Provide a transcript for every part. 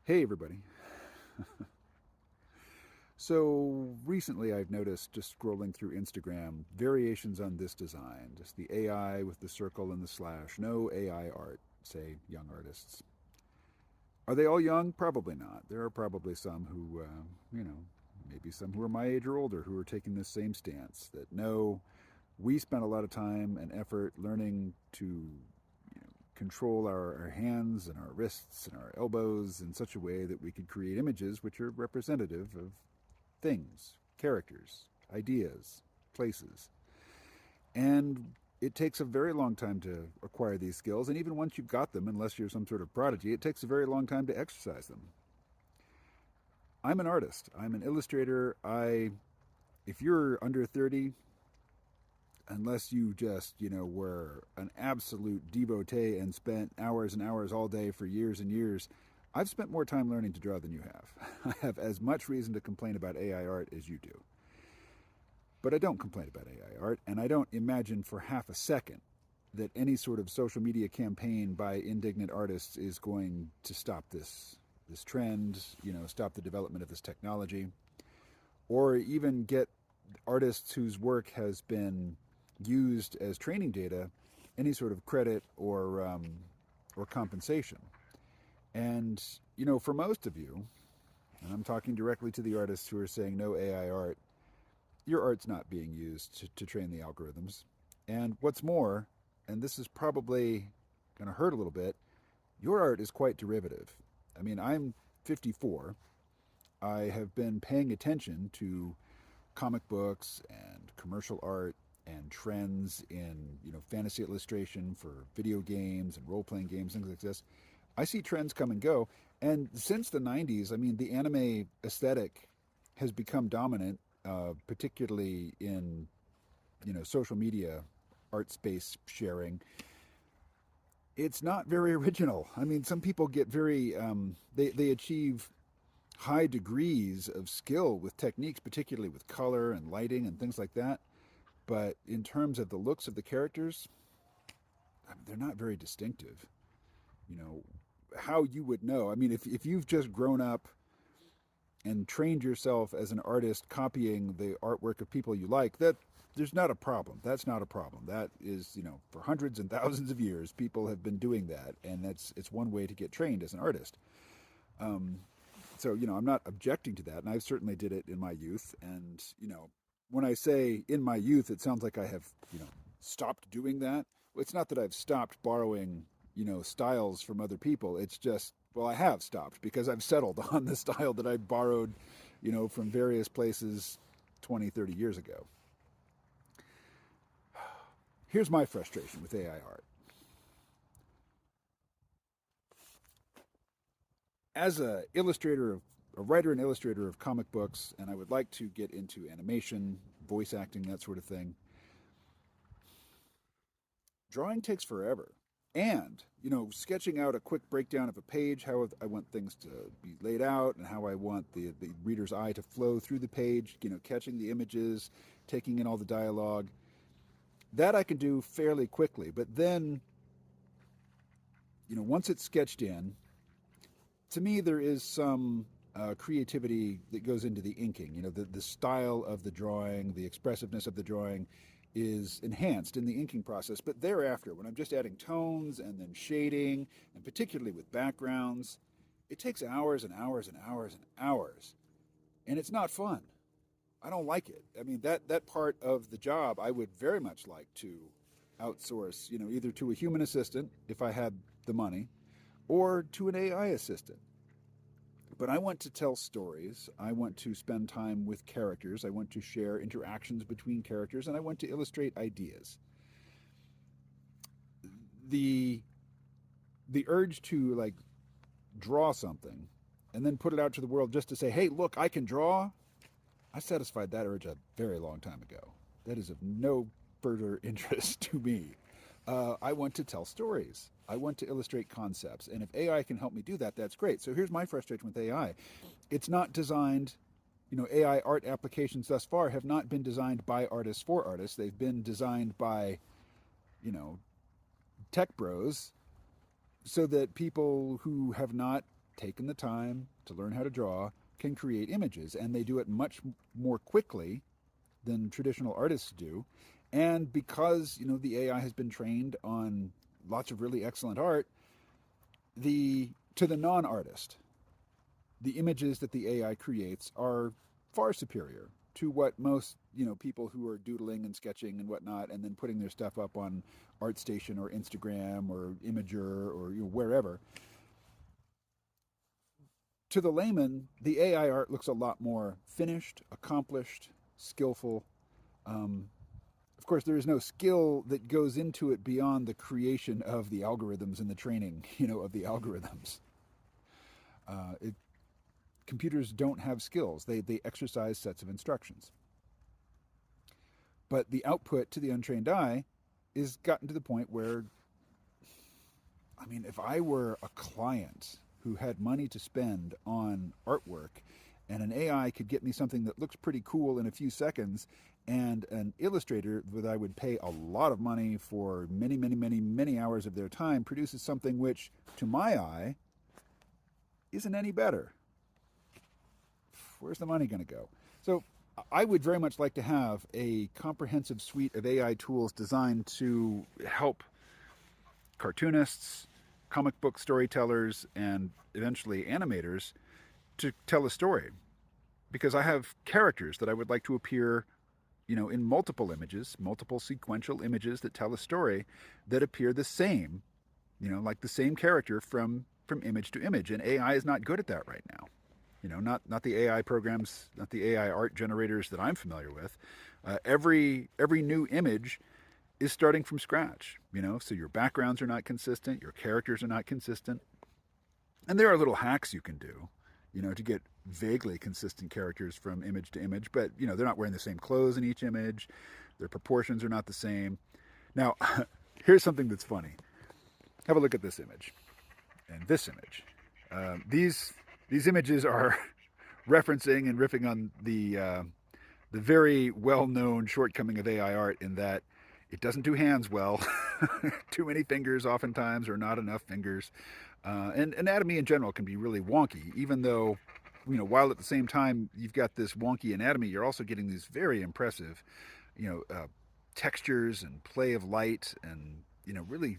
Hey, everybody. So recently I've noticed just scrolling through Instagram variations on this design, just the AI with the circle and the slash, no AI art, say young artists. Are they all young? Probably not. There are probably some who, maybe some who are my age or older who are taking this same stance that no, we spent a lot of time and effort learning to control our hands and our wrists and our elbows in such a way that we could create images which are representative of things, characters, ideas, places. And it takes a very long time to acquire these skills. And even once you've got them, unless you're some sort of prodigy, it takes a very long time to exercise them. I'm an artist. I'm an illustrator. If you're under 30, unless you just, were an absolute devotee and spent hours and hours all day for years and years, I've spent more time learning to draw than you have. I have as much reason to complain about AI art as you do. But I don't complain about AI art, and I don't imagine for half a second that any sort of social media campaign by indignant artists is going to stop this trend, stop the development of this technology, or even get artists whose work has been used as training data any sort of credit or compensation. And for most of you, and I'm talking directly to the artists who are saying no AI art, your art's not being used to train the algorithms. And what's more, and this is probably going to hurt a little bit, your art is quite derivative. I mean, I'm 54. I have been paying attention to comic books and commercial art and trends in fantasy illustration for video games and role playing games, things like this. I see trends come and go, and since the '90s, I mean, the anime aesthetic has become dominant, particularly in social media art space sharing. It's not very original. I mean, some people get very they achieve high degrees of skill with techniques, particularly with color and lighting and things like that. But in terms of the looks of the characters, they're not very distinctive. You know, how you would know. I mean, if you've just grown up and trained yourself as an artist copying the artwork of people you like, that there's not a problem. That's not a problem. That is, for hundreds and thousands of years, people have been doing that, and it's one way to get trained as an artist. Um, so I'm not objecting to that, and I certainly did it in my youth. And when I say in my youth, it sounds like I have stopped doing that. Well, it's not that I've stopped borrowing styles from other people. It's just, well, I have stopped because I've settled on the style that I borrowed from various places 20, 30 years ago. Here's my frustration with AI art. As a writer and illustrator of comic books, and I would like to get into animation, voice acting, that sort of thing, drawing takes forever. And, sketching out a quick breakdown of a page, how I want things to be laid out and how I want the reader's eye to flow through the page, catching the images, taking in all the dialogue, that I can do fairly quickly. But then, once it's sketched in, to me, there is some creativity that goes into the inking. The style of the drawing, the expressiveness of the drawing is enhanced in the inking process. But thereafter, when I'm just adding tones and then shading, and particularly with backgrounds, it takes hours and hours and hours and hours. And it's not fun. I don't like it. I mean, that part of the job I would very much like to outsource, either to a human assistant if I had the money, or to an AI assistant. But I want to tell stories. I want to spend time with characters. I want to share interactions between characters, and I want to illustrate ideas. The the urge to like draw something and then put it out to the world just to say, "Hey, look, I can draw." I satisfied that urge a very long time ago. That is of no further interest to me. I want to tell stories. I want to illustrate concepts. And if AI can help me do that, that's great. So here's my frustration with AI. It's not designed, AI art applications thus far have not been designed by artists for artists. They've been designed by, you know, tech bros so that people who have not taken the time to learn how to draw can create images, and they do it much more quickly than traditional artists do. And because the AI has been trained on lots of really excellent art, the to the non-artist, the images that the AI creates are far superior to what most people who are doodling and sketching and whatnot, and then putting their stuff up on ArtStation or Instagram or Imager or wherever. To the layman, the AI art looks a lot more finished, accomplished, skillful. Of course, there is no skill that goes into it beyond the creation of the algorithms and the training, of the algorithms. It, computers don't have skills. They exercise sets of instructions. But the output to the untrained eye is gotten to the point where, I mean, if I were a client who had money to spend on artwork and an AI could get me something that looks pretty cool in a few seconds, and an illustrator that I would pay a lot of money for many, many, many, many hours of their time produces something which, to my eye, isn't any better. Where's the money going to go? So I would very much like to have a comprehensive suite of AI tools designed to help cartoonists, comic book storytellers, and eventually animators to tell a story. Because I have characters that I would like to appear, in multiple images, multiple sequential images that tell a story that appear the same, like the same character from image to image. And AI is not good at that right now. Not the AI programs, not the AI art generators that I'm familiar with. Every new image is starting from scratch. So your backgrounds are not consistent, your characters are not consistent, and there are little hacks you can do, to get vaguely consistent characters from image to image. But they're not wearing the same clothes in each image. Their proportions are not the same. Now, here's something that's funny. Have a look at this image and this image. These images are referencing and riffing on the very well-known shortcoming of AI art in that it doesn't do hands well. Too many fingers oftentimes, or not enough fingers. And anatomy in general can be really wonky, even though, while at the same time you've got this wonky anatomy, you're also getting these very impressive, textures and play of light and, really,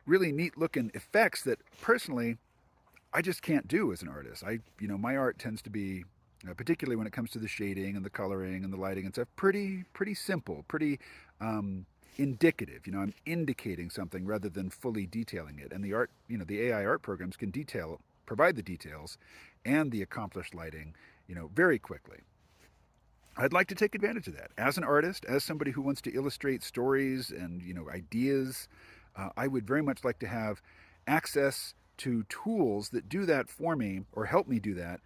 really neat looking effects that personally I just can't do as an artist. My art tends to be, particularly when it comes to the shading and the coloring and the lighting and stuff, pretty simple, pretty indicative. I'm indicating something rather than fully detailing it. And the art, the AI art programs can provide the details and the accomplished lighting, very quickly. I'd like to take advantage of that as an artist, as somebody who wants to illustrate stories and ideas. I would very much like to have access to tools that do that for me or help me do that,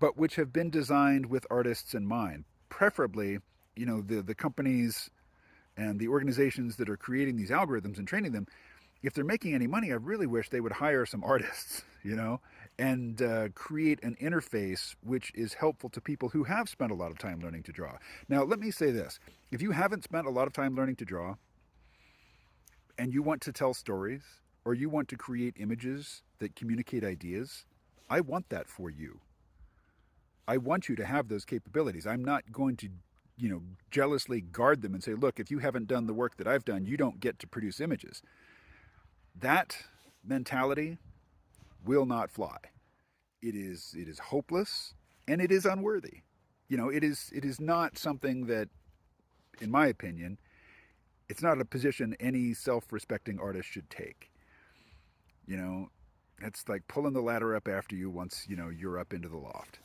but which have been designed with artists in mind. Preferably, the companies and the organizations that are creating these algorithms and training them, if they're making any money, I really wish they would hire some artists, and create an interface which is helpful to people who have spent a lot of time learning to draw. Now, let me say this. If you haven't spent a lot of time learning to draw and you want to tell stories or you want to create images that communicate ideas, I want that for you. I want you to have those capabilities. I'm not going to, jealously guard them and say, look, if you haven't done the work that I've done, you don't get to produce images. That mentality will not fly. It is hopeless and it is unworthy. It is not something that, in my opinion, it's not a position any self-respecting artist should take. It's like pulling the ladder up after you once, you're up into the loft.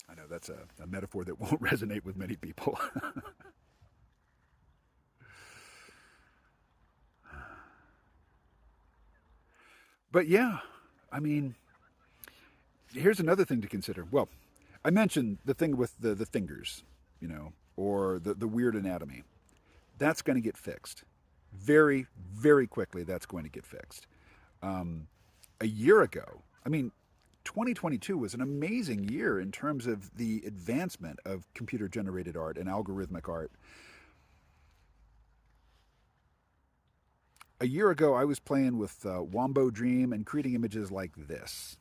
I know that's a metaphor that won't resonate with many people. But yeah, I mean, here's another thing to consider. Well, I mentioned the thing with the fingers, or the weird anatomy. That's going to get fixed. Very, very quickly, that's going to get fixed. A year ago, 2022 was an amazing year in terms of the advancement of computer generated art and algorithmic art. A year ago, I was playing with Wombo Dream and creating images like this,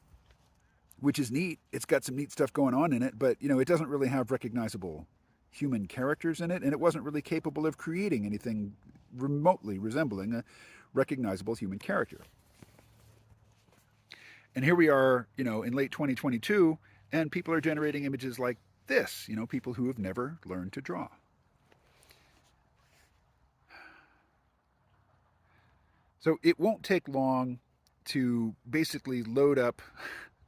which is neat. It's got some neat stuff going on in it, but it doesn't really have recognizable human characters in it, and it wasn't really capable of creating anything remotely resembling a recognizable human character. And here we are, in late 2022, and people are generating images like this, people who have never learned to draw. So it won't take long to basically load up,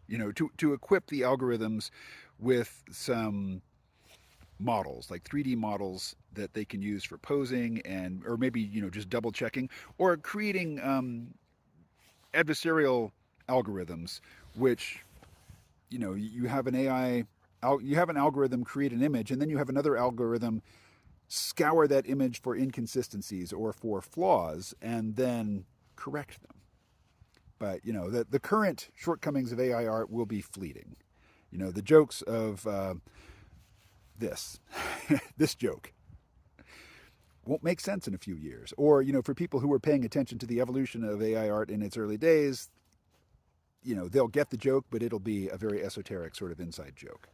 to equip the algorithms with some models, like 3D models that they can use for posing and, or maybe, just double checking or creating adversarial algorithms, which, you have an AI, you have an algorithm create an image, and then you have another algorithm scour that image for inconsistencies or for flaws and then correct them. But the current shortcomings of AI art will be fleeting. The jokes of this this joke won't make sense in a few years. Or for people who are paying attention to the evolution of AI art in its early days, they'll get the joke, but it'll be a very esoteric sort of inside joke.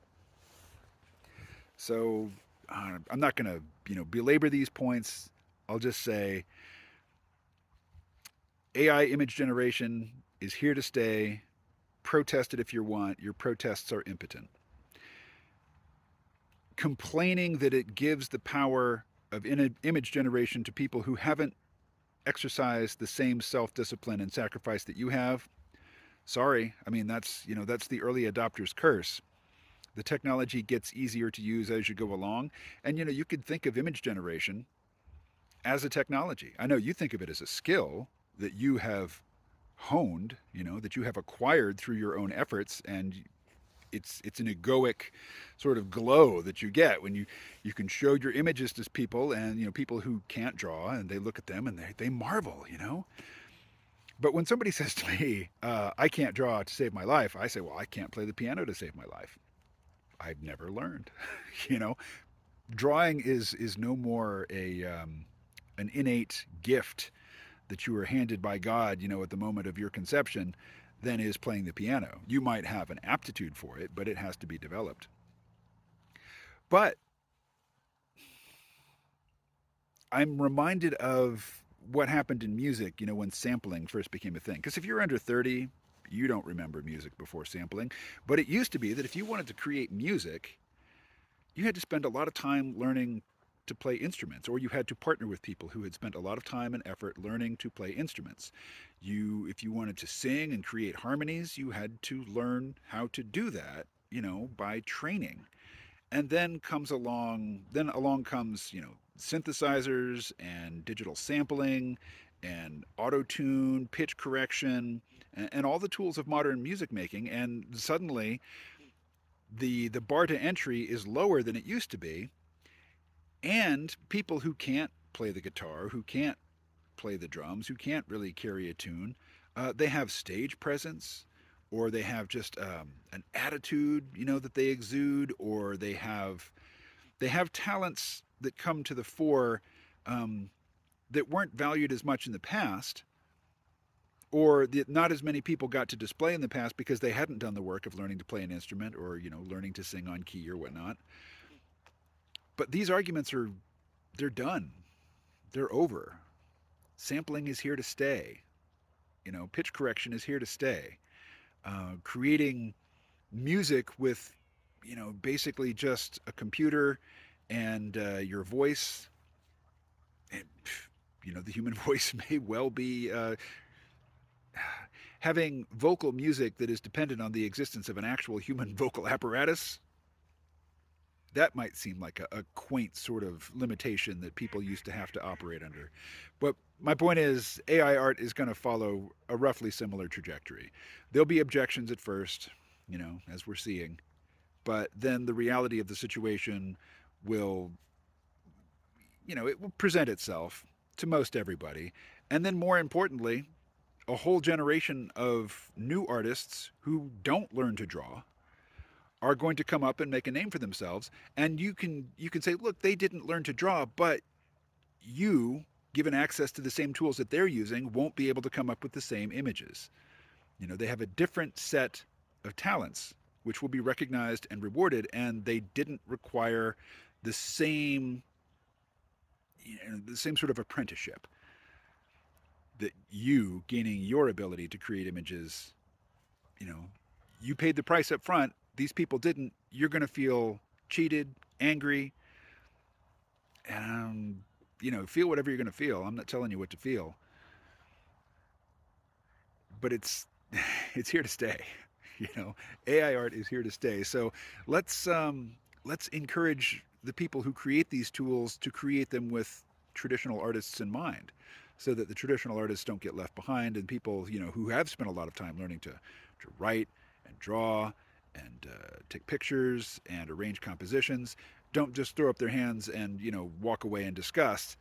So I'm not going to belabor these points. I'll just say AI image generation is here to stay. Protest it if you want. Your protests are impotent. Complaining that it gives the power of image generation to people who haven't exercised the same self-discipline and sacrifice that you have. Sorry, I mean that's the early adopter's curse. The technology gets easier to use as you go along, and you could think of image generation as a technology. I know you think of it as a skill that you have honed, that you have acquired through your own efforts, and it's an egoic sort of glow that you get when you can show your images to people, and people who can't draw, and they look at them and they marvel. But when somebody says to me, I can't draw to save my life, I say, well, I can't play the piano to save my life. I've never learned. you know Drawing is no more an innate gift that you were handed by God, at the moment of your conception, than is playing the piano. You might have an aptitude for it, but it has to be developed. But I'm reminded of what happened in music, when sampling first became a thing. Because if you're under 30, you don't remember music before sampling. But it used to be that if you wanted to create music, you had to spend a lot of time learning to play instruments, or you had to partner with people who had spent a lot of time and effort learning to play instruments. If you wanted to sing and create harmonies, you had to learn how to do that, by training. And then along comes, synthesizers and digital sampling and auto tune, pitch correction, and all the tools of modern music making. And suddenly, the bar to entry is lower than it used to be, and people who can't play the guitar, who can't play the drums, who can't really carry a tune, they have stage presence, or they have just an attitude, that they exude, or they have talents that come to the fore, that weren't valued as much in the past, or that not as many people got to display in the past because they hadn't done the work of learning to play an instrument, or learning to sing on key or whatnot. But these arguments they're done. They're over. Sampling is here to stay. Pitch correction is here to stay. Creating music with, basically just a computer and your voice. And, the human voice may well be having vocal music that is dependent on the existence of an actual human vocal apparatus. That might seem like a quaint sort of limitation that people used to have to operate under. But my point is, AI art is going to follow a roughly similar trajectory. There'll be objections at first, as we're seeing, but then the reality of the situation will, it will present itself to most everybody. And then more importantly, a whole generation of new artists who don't learn to draw are going to come up and make a name for themselves. And you can say, look, they didn't learn to draw, but you given access to the same tools that they're using, won't be able to come up with the same images. They have a different set of talents, which will be recognized and rewarded, and they didn't require the same, the same sort of apprenticeship that you gaining your ability to create images. You know, you paid the price up front. These people didn't. You're going to feel cheated, angry, and feel whatever you're going to feel. I'm not telling you what to feel, but it's here to stay. AI art is here to stay. So let's let's encourage the people who create these tools to create them with traditional artists in mind, so that the traditional artists don't get left behind, and people who have spent a lot of time learning to write and draw and take pictures and arrange compositions don't just throw up their hands and walk away in disgust.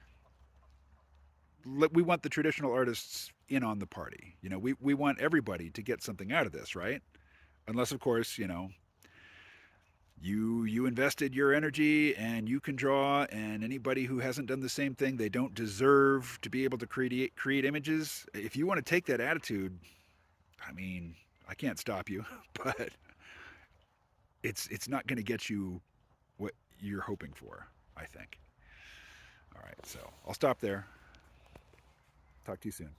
We want the traditional artists in on the party. We want everybody to get something out of this, right? Unless, of course, you invested your energy and you can draw, and anybody who hasn't done the same thing, they don't deserve to be able to create images. If you want to take that attitude, I mean, I can't stop you, but it's not going to get you what you're hoping for, I think. All right, so I'll stop there. Talk to you soon.